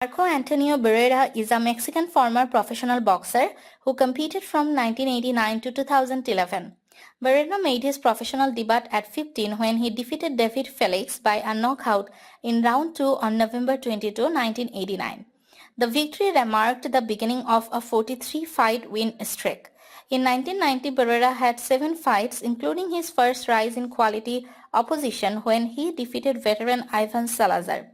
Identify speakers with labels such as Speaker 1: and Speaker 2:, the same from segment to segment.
Speaker 1: Antonio Barrera is a Mexican former professional boxer who competed from 1989 to 2011. Barrera made his professional debut at 15 when he defeated David Felix by a knockout in round 2 on November 22, 1989. The victory marked the beginning of a 43-fight win streak. In 1990, Barrera had 7 fights, including his first rise in quality opposition when he defeated veteran Iván Salazar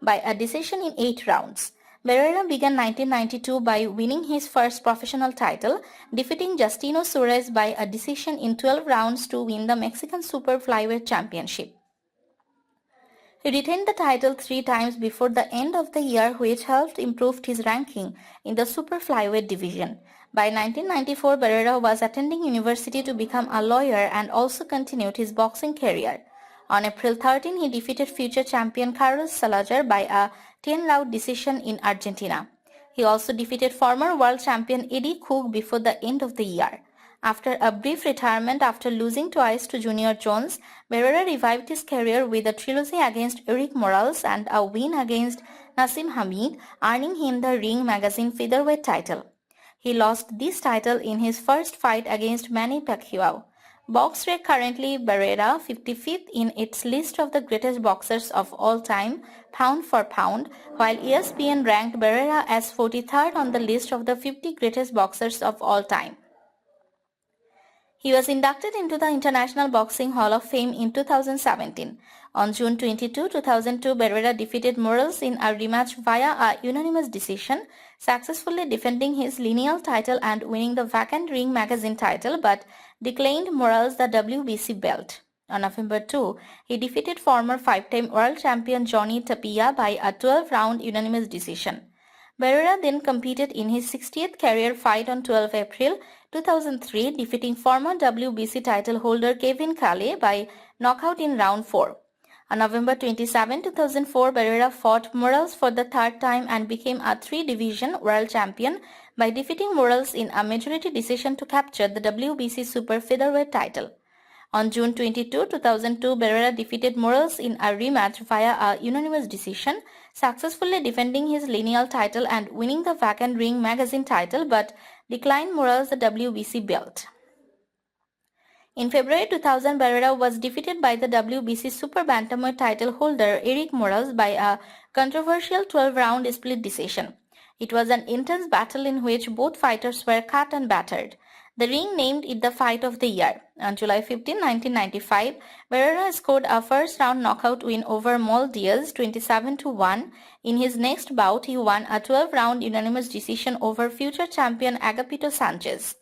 Speaker 1: by a decision in 8 rounds. Barrera began 1992 by winning his first professional title, defeating Justino Suárez by a decision in 12 rounds to win the Mexican Super Flyweight Championship. He retained the title 3 times before the end of the year, which helped improve his ranking in the Super Flyweight division. By 1994, Barrera was attending university to become a lawyer and also continued his boxing career. On April 13, he defeated future champion Carlos Salazar by a 10-round decision in Argentina. He also defeated former world champion Eddie Cook before the end of the year. After a brief retirement after losing twice to Junior Jones, Barrera revived his career with a trilogy against Eric Morales and a win against Nasim Hamid, earning him the Ring Magazine featherweight title. He lost this title in his first fight against Manny Pacquiao. BoxRec currently Barrera 55th in its list of the greatest boxers of all time, pound for pound, while ESPN ranked Barrera as 43rd on the list of the 50 greatest boxers of all time. He was inducted into the International Boxing Hall of Fame in 2017. On June 22, 2002, Barrera defeated Morales in a rematch via a unanimous decision, successfully defending his lineal title and winning the vacant Ring Magazine title, but declined Morales the WBC belt. On November 2, he defeated former 5-time world champion Johnny Tapia by a 12-round unanimous decision. Barrera then competed in his 60th career fight on 12 April 2003, defeating former WBC title holder Kevin Calais by knockout in round 4. On November 27, 2004, Barrera fought Morales for the 3rd time and became a 3-division world champion by defeating Morales in a majority decision to capture the WBC Super Featherweight title. On June 22, 2002, Barrera defeated Morales in a rematch via a unanimous decision, successfully defending his lineal title and winning the vacant Ring Magazine title, but declined Morales the WBC belt. In February 2000, Barrera was defeated by the WBC Super Bantamweight title holder Eric Morales by a controversial 12-round split decision. It was an intense battle in which both fighters were cut and battered. The Ring named it the Fight of the Year. On July 15, 1995, Barrera scored a first-round knockout win over Mol Diaz 27-1. In his next bout, he won a 12-round unanimous decision over future champion Agapito Sanchez.